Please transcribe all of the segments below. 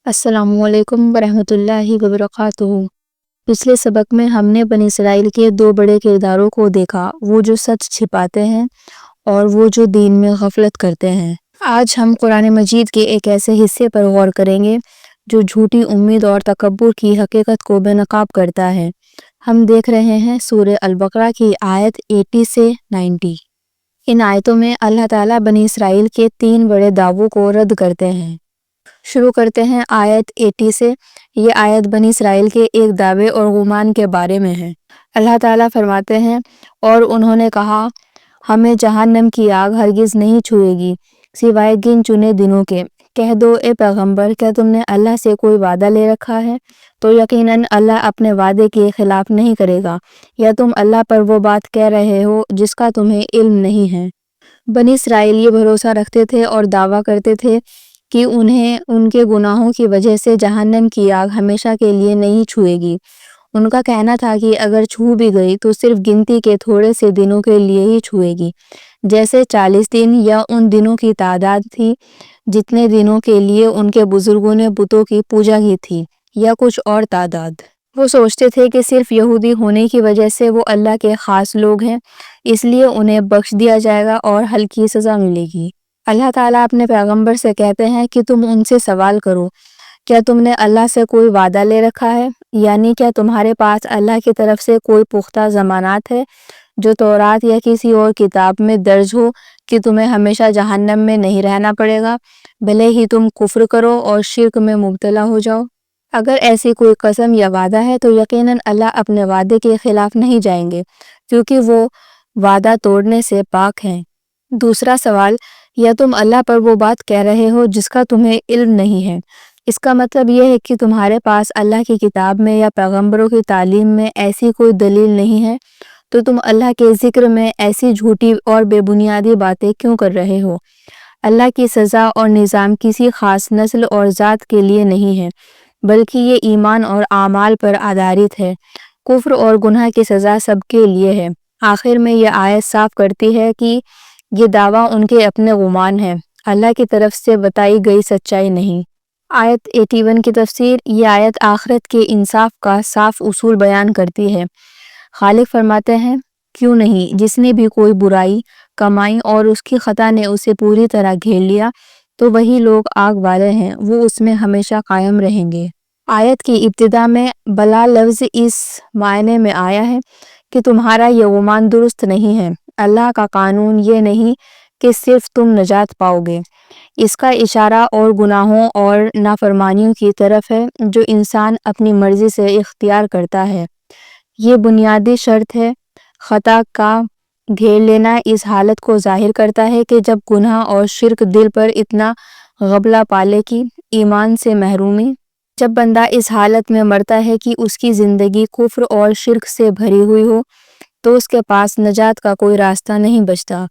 السلام علیکم ورحمۃ اللہ وبرکاتہ۔ پچھلے سبق میں ہم نے بنی اسرائیل کے دو بڑے کرداروں کو دیکھا، وہ جو سچ چھپاتے ہیں اور وہ جو دین میں غفلت کرتے ہیں۔ آج ہم قرآن مجید کے ایک ایسے حصے پر غور کریں گے جو جھوٹی امید اور تکبر کی حقیقت کو بے نقاب کرتا ہے۔ ہم دیکھ رہے ہیں سورہ البقرہ کی آیت 80 سے 90۔ ان آیتوں میں اللہ تعالیٰ بنی اسرائیل کے 3 بڑے دعووں کو رد کرتے ہیں۔ شروع کرتے ہیں آیت 80 سے۔ یہ آیت بنی اسرائیل کے ایک دعوے اور گمان کے بارے میں ہے۔ اللہ تعالیٰ فرماتے ہیں، اور انہوں نے کہا، ہمیں جہنم کی آگ ہرگز نہیں چھوئے گی سوائے گن چنے دنوں کے۔ کہہ دو اے پیغمبر، کیا تم نے اللہ سے کوئی وعدہ لے رکھا ہے؟ تو یقیناً اللہ اپنے وعدے کے خلاف نہیں کرے گا، یا تم اللہ پر وہ بات کہہ رہے ہو جس کا تمہیں علم نہیں ہے۔ بنی اسرائیل یہ بھروسہ رکھتے تھے اور دعویٰ کرتے تھے کہ انہیں ان کے گناہوں کی وجہ سے جہنم کی آگ ہمیشہ کے لیے نہیں چھوئے گی۔ ان کا کہنا تھا کہ اگر چھو بھی گئی تو صرف گنتی کے تھوڑے سے دنوں کے لیے ہی چھوئے گی، جیسے 40 دن یا ان دنوں کی تعداد تھی جتنے دنوں کے لیے ان کے بزرگوں نے بتوں کی پوجا کی تھی، یا کچھ اور تعداد۔ وہ سوچتے تھے کہ صرف یہودی ہونے کی وجہ سے وہ اللہ کے خاص لوگ ہیں، اس لیے انہیں بخش دیا جائے گا اور ہلکی سزا ملے گی۔ اللہ تعالیٰ اپنے پیغمبر سے کہتے ہیں کہ تم ان سے سوال کرو، کیا تم نے اللہ سے کوئی وعدہ لے رکھا ہے؟ یعنی کیا تمہارے پاس اللہ کی طرف سے کوئی پختہ ضمانات ہے جو تورات یا کسی اور کتاب میں درج ہو کہ تمہیں ہمیشہ جہنم میں نہیں رہنا پڑے گا، بھلے ہی تم کفر کرو اور شرک میں مبتلا ہو جاؤ؟ اگر ایسی کوئی قسم یا وعدہ ہے تو یقیناً اللہ اپنے وعدے کے خلاف نہیں جائیں گے، کیونکہ وہ وعدہ توڑنے سے پاک ہیں۔ دوسرا سوال، یا تم اللہ پر وہ بات کہہ رہے ہو جس کا تمہیں علم نہیں ہے؟ اس کا مطلب یہ ہے کہ تمہارے پاس اللہ کی کتاب میں یا پیغمبروں کی تعلیم میں ایسی کوئی دلیل نہیں ہے، تو تم اللہ کے ذکر میں ایسی جھوٹی اور بے بنیادی باتیں کیوں کر رہے ہو؟ اللہ کی سزا اور نظام کسی خاص نسل اور ذات کے لیے نہیں ہے، بلکہ یہ ایمان اور اعمال پر آدھارت ہے۔ کفر اور گناہ کی سزا سب کے لیے ہے۔ آخر میں یہ آیت صاف کرتی ہے کہ یہ دعویٰ ان کے اپنے گمان ہے، اللہ کی طرف سے بتائی گئی سچائی نہیں۔ آیت 81 کی تفسیر۔ یہ آیت آخرت کے انصاف کا صاف اصول بیان کرتی ہے۔ خالق فرماتے ہیں، کیوں نہیں، جس نے بھی کوئی برائی کمائی اور اس کی خطا نے اسے پوری طرح گھیر لیا تو وہی لوگ آگ والے ہیں، وہ اس میں ہمیشہ قائم رہیں گے۔ آیت کی ابتدا میں بلا لفظ اس معنی میں آیا ہے کہ تمہارا یہ گمان درست نہیں ہے۔ اللہ کا قانون یہ نہیں کہ صرف تم نجات پاؤ گے۔ اس کا اشارہ اور گناہوں اور نافرمانیوں کی طرف ہے جو انسان اپنی مرضی سے اختیار کرتا ہے۔ یہ بنیادی شرط ہے۔ خطا کا گھیر لینا اس حالت کو ظاہر کرتا ہے کہ جب گناہ اور شرک دل پر اتنا غلبہ پالے کہ ایمان سے محرومی۔ جب بندہ اس حالت میں مرتا ہے کہ اس کی زندگی کفر اور شرک سے بھری ہوئی ہو تو اس کے پاس نجات کا کوئی راستہ نہیں بچتا۔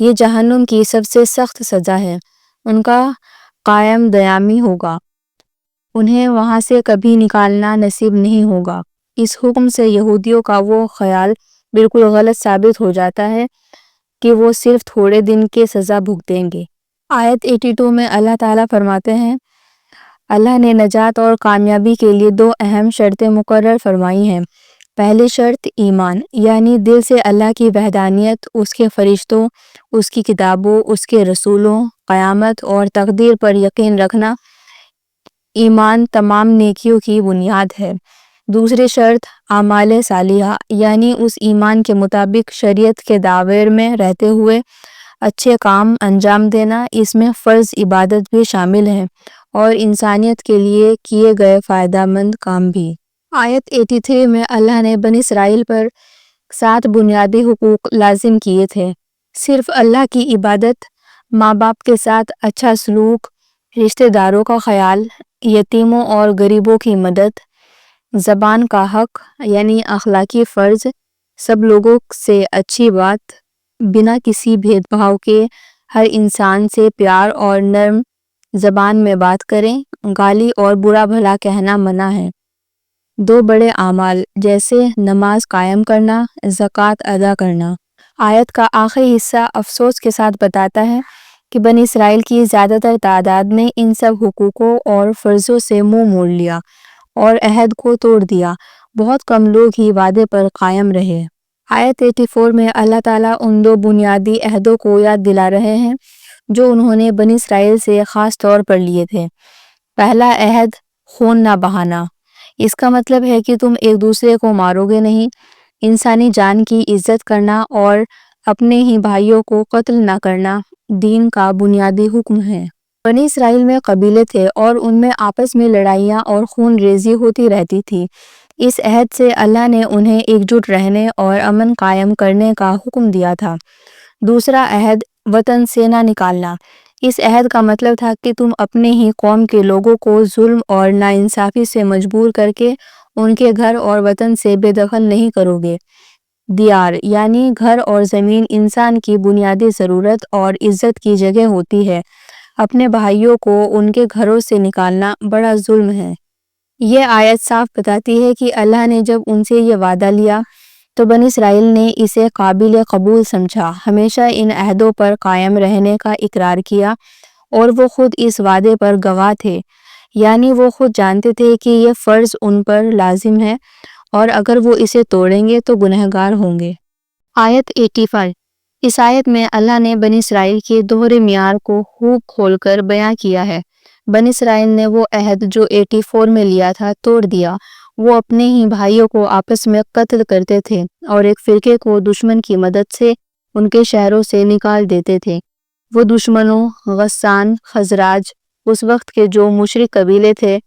یہ جہنم کی سب سے سخت سزا ہے۔ ان کا قائم دائمی ہوگا، انہیں وہاں سے کبھی نکالنا نصیب نہیں ہوگا۔ اس حکم سے یہودیوں کا وہ خیال بالکل غلط ثابت ہو جاتا ہے کہ وہ صرف تھوڑے دن کی سزا بھگتیں گے۔ آیت 82 میں اللہ تعالیٰ فرماتے ہیں، اللہ نے نجات اور کامیابی کے لیے 2 اہم شرطیں مقرر فرمائی ہیں۔ پہلی شرط ایمان، یعنی دل سے اللہ کی وحدانیت، اس کے فرشتوں، اس کی کتابوں، اس کے رسولوں، قیامت اور تقدیر پر یقین رکھنا۔ ایمان تمام نیکیوں کی بنیاد ہے۔ دوسری شرط اعمال صالحہ، یعنی اس ایمان کے مطابق شریعت کے دائرے میں رہتے ہوئے اچھے کام انجام دینا۔ اس میں فرض عبادت بھی شامل ہے اور انسانیت کے لیے کیے گئے فائدہ مند کام بھی۔ آیت 83 میں اللہ نے بنی اسرائیل پر 7 بنیادی حقوق لازم کیے تھے۔ صرف اللہ کی عبادت، ماں باپ کے ساتھ اچھا سلوک، رشتہ داروں کا خیال، یتیموں اور غریبوں کی مدد، زبان کا حق یعنی اخلاقی فرض، سب لوگوں سے اچھی بات، بنا کسی بھید بھاؤ کے ہر انسان سے پیار اور نرم زبان میں بات کریں، گالی اور برا بھلا کہنا منع ہے۔ 2 بڑے اعمال جیسے نماز قائم کرنا، زکوٰۃ ادا کرنا۔ آیت کا آخری حصہ افسوس کے ساتھ بتاتا ہے کہ بنی اسرائیل کی زیادہ تر تعداد نے ان سب حقوقوں اور فرضوں سے منہ موڑ لیا اور عہد کو توڑ دیا۔ بہت کم لوگ ہی وعدے پر قائم رہے۔ آیت 84 میں اللہ تعالیٰ ان دو بنیادی عہدوں کو یاد دلا رہے ہیں جو انہوں نے بنی اسرائیل سے خاص طور پر لیے تھے۔ پہلا عہد خون نہ بہانا۔ اس کا مطلب ہے کہ تم ایک دوسرے کو مارو گے نہیں۔ انسانی جان کی عزت کرنا اور اپنے ہی بھائیوں کو قتل نہ کرنا دین کا بنیادی حکم ہے۔ بنی اسرائیل میں قبیلے تھے اور ان میں آپس میں لڑائیاں اور خون ریزی ہوتی رہتی تھی۔ اس عہد سے اللہ نے انہیں ایک جٹ رہنے اور امن قائم کرنے کا حکم دیا تھا۔ دوسرا عہد وطن سے نہ نکالنا۔ اس عہد کا مطلب تھا کہ تم اپنے ہی قوم کے لوگوں کو ظلم اور ناانصافی سے مجبور کر کے ان کے گھر اور وطن سے بے دخل نہیں کرو گے۔ دیار یعنی گھر اور زمین انسان کی بنیادی ضرورت اور عزت کی جگہ ہوتی ہے۔ اپنے بھائیوں کو ان کے گھروں سے نکالنا بڑا ظلم ہے۔ یہ آیت صاف بتاتی ہے کہ اللہ نے جب ان سے یہ وعدہ لیا تو بنی اسرائیل نے اسے قابل قبول سمجھا، ہمیشہ ان عہدوں پر قائم رہنے کا اقرار کیا، اور وہ خود اس وعدے پر گواہ تھے، یعنی وہ خود جانتے تھے کہ یہ فرض ان پر لازم ہے اور اگر وہ اسے توڑیں گے تو گنہگار ہوں گے۔ آیت 85۔ اس آیت میں اللہ نے بنی اسرائیل کے دوہرے معیار کو خوب کھول کر بیان کیا ہے۔ بنی اسرائیل نے وہ عہد جو 84 میں لیا تھا توڑ دیا۔ وہ اپنے ہی بھائیوں کو آپس میں قتل کرتے تھے اور ایک فرقے کو دشمن کی مدد سے ان کے شہروں سے نکال دیتے تھے۔ وہ دشمنوں غسان، خزراج، اس وقت کے جو مشرک قبیلے تھے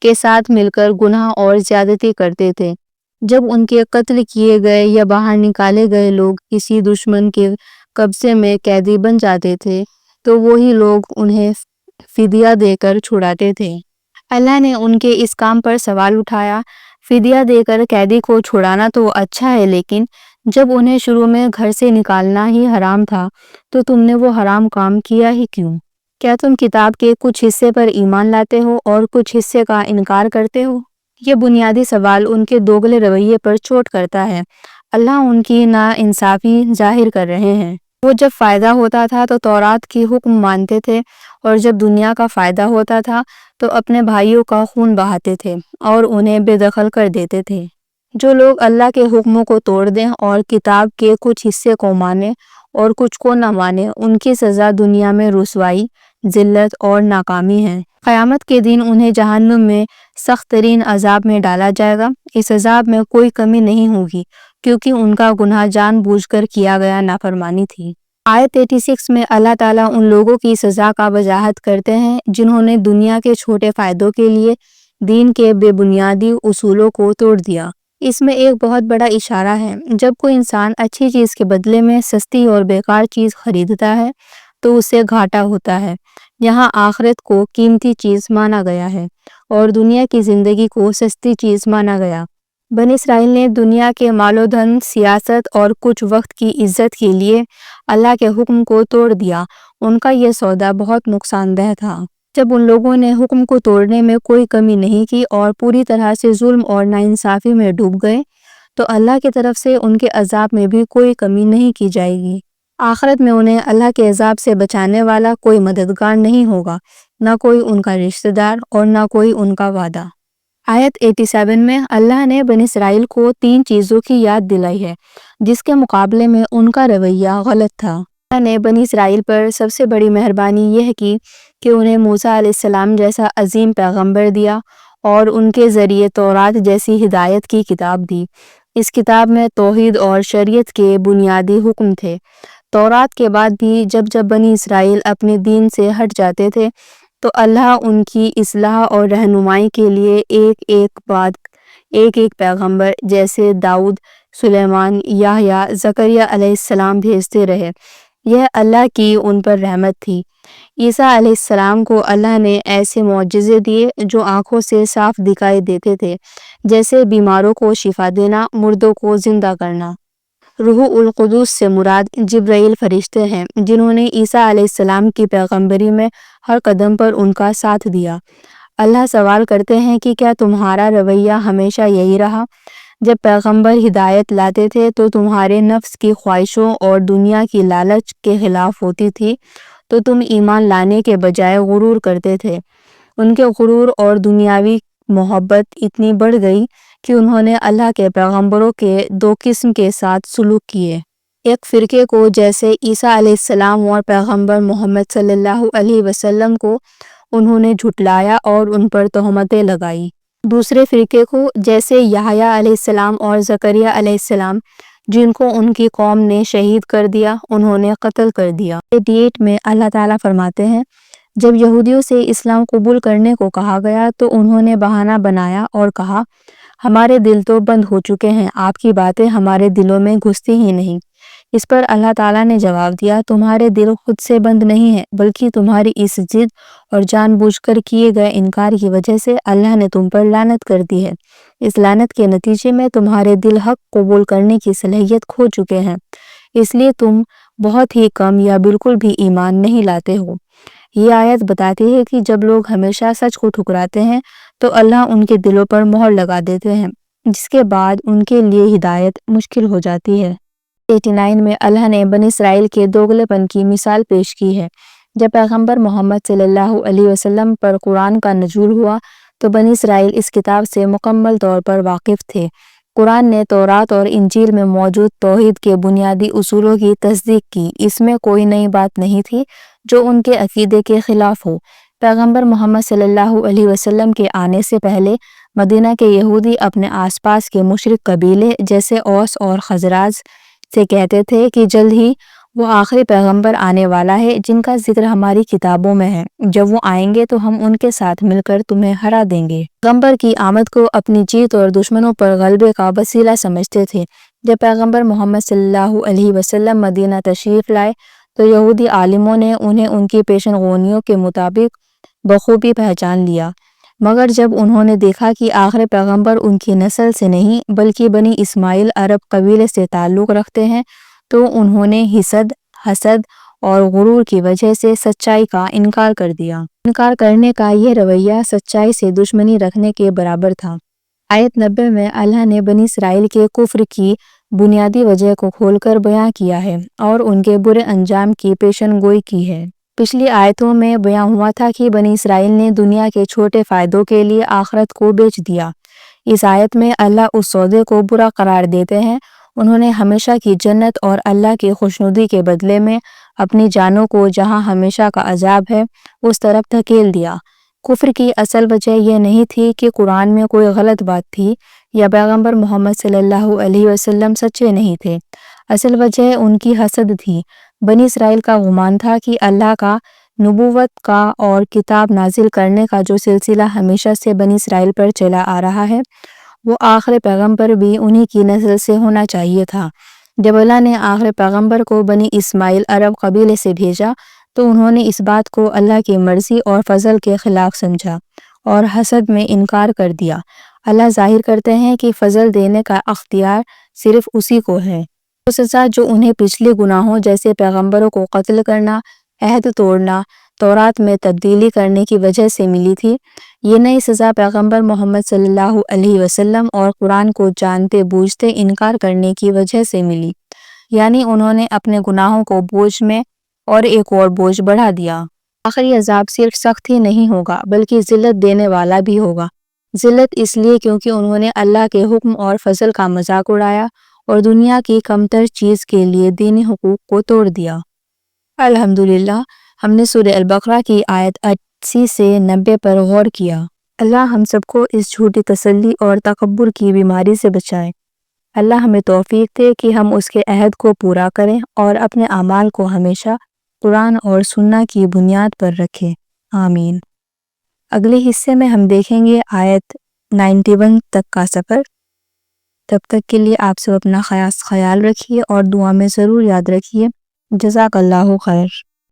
کے ساتھ مل کر گناہ اور زیادتی کرتے تھے۔ جب ان کے قتل کیے گئے یا باہر نکالے گئے لوگ کسی دشمن کے قبضے میں قیدی بن جاتے تھے تو وہی لوگ انہیں فدیہ دے کر چھڑاتے تھے۔ اللہ نے ان کے اس کام پر سوال اٹھایا، فدیہ دے کر قیدی کو چھڑانا تو اچھا ہے، لیکن جب انہیں شروع میں گھر سے نکالنا ہی حرام تھا تو تم نے وہ حرام کام کیا ہی کیوں؟ کیا تم کتاب کے کچھ حصے پر ایمان لاتے ہو اور کچھ حصے کا انکار کرتے ہو؟ یہ بنیادی سوال ان کے دوگلے رویے پر چوٹ کرتا ہے۔ اللہ ان کی ناانصافی ظاہر کر رہے ہیں۔ وہ جب فائدہ ہوتا تھا تو تورات کی حکم مانتے تھے اور جب دنیا کا فائدہ ہوتا تھا تو اپنے بھائیوں کا خون بہاتے تھے اور انہیں بے دخل کر دیتے تھے۔ جو لوگ اللہ کے حکموں کو توڑ دیں اور کتاب کے کچھ حصے کو مانیں اور کچھ کو نہ مانیں، ان کی سزا دنیا میں رسوائی، ذلت اور ناکامی ہے۔ قیامت کے دن انہیں جہنم میں سخت ترین عذاب میں ڈالا جائے گا۔ اس عذاب میں کوئی کمی نہیں ہوگی کیونکہ ان کا گناہ جان بوجھ کر کیا گیا نافرمانی تھی۔ آیت 86 میں اللہ تعالیٰ ان لوگوں کی سزا کا وضاحت کرتے ہیں جنہوں نے دنیا کے چھوٹے فائدوں کے لیے دین کے بے بنیادی اصولوں کو توڑ دیا۔ اس میں ایک بہت بڑا اشارہ ہے۔ جب کوئی انسان اچھی چیز کے بدلے میں سستی اور بیکار چیز خریدتا ہے تو اسے گھاٹا ہوتا ہے۔ یہاں آخرت کو قیمتی چیز مانا گیا ہے اور دنیا کی زندگی کو سستی چیز مانا گیا۔ بنی اسرائیل نے دنیا کے مال و دھن، سیاست اور کچھ وقت کی عزت کے لیے اللہ کے حکم کو توڑ دیا۔ ان کا یہ سودا بہت نقصان دہ تھا۔ جب ان لوگوں نے حکم کو توڑنے میں کوئی کمی نہیں کی اور پوری طرح سے ظلم اور ناانصافی میں ڈوب گئے تو اللہ کی طرف سے ان کے عذاب میں بھی کوئی کمی نہیں کی جائے گی۔ آخرت میں انہیں اللہ کے عذاب سے بچانے والا کوئی مددگار نہیں ہوگا، نہ کوئی ان کا رشتہ دار اور نہ کوئی ان کا وعدہ۔ آیت 87 میں اللہ نے بنی اسرائیل کو 3 چیزوں کی یاد دلائی ہے جس کے مقابلے میں ان کا رویہ غلط تھا۔ اللہ نے بنی اسرائیل پر سب سے بڑی مہربانی یہ کی کہ انہیں موسیٰ علیہ السلام جیسا عظیم پیغمبر دیا اور ان کے ذریعے تورات جیسی ہدایت کی کتاب دی۔ اس کتاب میں توحید اور شریعت کے بنیادی حکم تھے۔ تورات کے بعد بھی جب جب بنی اسرائیل اپنے دین سے ہٹ جاتے تھے تو اللہ ان کی اصلاح اور رہنمائی کے لیے ایک ایک پیغمبر جیسے داؤد، سلیمان، یحییٰ، زکریا علیہ السلام بھیجتے رہے۔ یہ اللہ کی ان پر رحمت تھی۔ عیسیٰ علیہ السلام کو اللہ نے ایسے معجزے دیے جو آنکھوں سے صاف دکھائی دیتے تھے، جیسے بیماروں کو شفا دینا، مردوں کو زندہ کرنا۔ روح القدس سے مراد جبرائیل فرشتے ہیں جنہوں نے عیسیٰ علیہ السلام کی پیغمبری میں ہر قدم پر ان کا ساتھ دیا۔ اللہ سوال کرتے ہیں کہ کیا تمہارا رویہ ہمیشہ یہی رہا؟ جب پیغمبر ہدایت لاتے تھے تو تمہارے نفس کی خواہشوں اور دنیا کی لالچ کے خلاف ہوتی تھی تو تم ایمان لانے کے بجائے غرور کرتے تھے۔ ان کے غرور اور دنیاوی محبت اتنی بڑھ گئی کہ انہوں نے اللہ کے پیغمبروں کے دو قسم کے ساتھ سلوک کیے۔ ایک فرقے کو جیسے عیسیٰ علیہ السلام اور پیغمبر محمد صلی اللہ علیہ وسلم کو انہوں نے جھٹلایا اور ان پر تہمتیں لگائی۔ دوسرے فرقے کو جیسے یحییٰ علیہ السلام اور زکریا علیہ السلام جن کو ان کی قوم نے شہید کر دیا انہوں نے قتل کر دیا۔ 88 میں اللہ تعالیٰ فرماتے ہیں، جب یہودیوں سے اسلام قبول کرنے کو کہا گیا تو انہوں نے بہانہ بنایا اور کہا ہمارے دل تو بند ہو چکے ہیں، آپ کی باتیں ہمارے دلوں میں گھستی ہی نہیں۔ اس پر اللہ تعالیٰ نے جواب دیا، تمہارے دل خود سے بند نہیں ہیں بلکہ تمہاری اس ضد اور جان بوجھ کر کیے گئے انکار کی وجہ سے اللہ نے تم پر لعنت کر دی ہے۔ اس لعنت کے نتیجے میں تمہارے دل حق قبول کرنے کی صلاحیت کھو چکے ہیں، اس لیے تم بہت ہی کم یا بالکل بھی ایمان نہیں لاتے ہو۔ یہ آیت بتاتی ہے کہ جب لوگ ہمیشہ سچ کو ٹھکراتے ہیں تو اللہ ان کے دلوں پر مہر لگا دیتے ہیں، جس کے بعد ان کے لیے ہدایت مشکل ہو جاتی ہے۔ 89 میں اللہ نے بنی اسرائیل کے دوغلے پن کی مثال پیش کی ہے۔ جب پیغمبر محمد صلی اللہ علیہ وسلم پر قرآن کا نزول ہوا تو بنی اسرائیل اس کتاب سے مکمل طور پر واقف تھے۔ قرآن نے تورات اور انجیل میں موجود توحید کے بنیادی اصولوں کی تصدیق کی، اس میں کوئی نئی بات نہیں تھی جو ان کے عقیدے کے خلاف ہو۔ پیغمبر محمد صلی اللہ علیہ وسلم کے آنے سے پہلے مدینہ کے یہودی اپنے آس پاس کے مشرک قبیلے جیسے اوس اور خزرج سے کہتے تھے کہ جلد ہی وہ آخری پیغمبر آنے والا ہے جن کا ذکر ہماری کتابوں میں ہے، جب وہ آئیں گے تو ہم ان کے ساتھ مل کر تمہیں ہرا دیں گے۔ پیغمبر کی آمد کو اپنی جیت اور دشمنوں پر غلبے کا وسیلہ سمجھتے تھے۔ جب پیغمبر محمد صلی اللہ علیہ وسلم مدینہ تشریف لائے تو یہودی عالموں نے انہیں ان کی پیشن گوئیوں کے مطابق بخوبی پہچان لیا، مگر جب انہوں نے دیکھا کہ آخری پیغمبر ان کی نسل سے نہیں بلکہ بنی اسماعیل عرب قبیلے سے تعلق رکھتے ہیں تو انہوں نے حسد اور غرور کی وجہ سے سچائی کا انکار کر دیا۔ انکار کرنے کا یہ رویہ سچائی سے دشمنی رکھنے کے برابر تھا۔ آیت 90 میں اللہ نے بنی اسرائیل کے کفر کی بنیادی وجہ کو کھول کر بیان کیا ہے اور ان کے برے انجام کی پیشن گوئی کی ہے۔ پچھلی آیتوں میں بیان ہوا تھا کہ بنی اسرائیل نے دنیا کے چھوٹے فائدوں کے لیے آخرت کو بیچ دیا۔ اس آیت میں اللہ اس سودے کو برا قرار دیتے ہیں۔ انہوں نے ہمیشہ کی جنت اور اللہ کی خوشنودی کے بدلے میں اپنی جانوں کو جہاں ہمیشہ کا عذاب ہے اس طرف دھکیل دیا۔ کفر کی اصل وجہ یہ نہیں تھی کہ قرآن میں کوئی غلط بات تھی یا پیغمبر محمد صلی اللہ علیہ وسلم سچے نہیں تھے، اصل وجہ ان کی حسد تھی۔ بنی اسرائیل کا گمان تھا کہ اللہ کا نبوت کا اور کتاب نازل کرنے کا جو سلسلہ ہمیشہ سے بنی اسرائیل پر چلا آ رہا ہے وہ آخری پیغمبر بھی انہی کی نسل سے ہونا چاہیے تھا۔ جب اللہ نے آخری پیغمبر کو بنی اسماعیل عرب قبیلے سے بھیجا تو انہوں نے اس بات کو اللہ کی مرضی اور فضل کے خلاف سمجھا اور حسد میں انکار کر دیا۔ اللہ ظاہر کرتے ہیں کہ فضل دینے کا اختیار صرف اسی کو ہے۔ وہ سزا جو انہیں پچھلے گناہوں جیسے پیغمبروں کو قتل کرنا، عہد توڑنا، تورات میں تبدیلی کرنے کی وجہ سے ملی تھی، یہ نئی سزا پیغمبر محمد صلی اللہ علیہ وسلم اور قرآن کو جانتے بوجھتے انکار کرنے کی وجہ سے ملی، یعنی انہوں نے اپنے گناہوں کو بوجھ میں اور ایک اور بوجھ بڑھا دیا۔ آخری عذاب صرف سخت ہی نہیں ہوگا بلکہ ذلت دینے والا بھی ہوگا۔ ذلت اس لیے کیونکہ انہوں نے اللہ کے حکم اور فضل کا مذاق اڑایا اور دنیا کی کمتر چیز کے لیے دینی حقوق کو توڑ دیا۔ الحمدللہ، ہم نے سورہ البقرہ کی آیت 80 سے 90 پر غور کیا۔ اللہ ہم سب کو اس جھوٹی تسلی اور تکبر کی بیماری سے بچائے۔ اللہ ہمیں توفیق دے کہ ہم اس کے عہد کو پورا کریں اور اپنے اعمال کو ہمیشہ قرآن اور سنت کی بنیاد پر رکھیں۔ آمین۔ اگلے حصے میں ہم دیکھیں گے آیت 91 تک کا سفر۔ تب تک کے لیے آپ سب اپنا خیال رکھیے اور دعا میں ضرور یاد رکھیے۔ جزاک اللہ خیر۔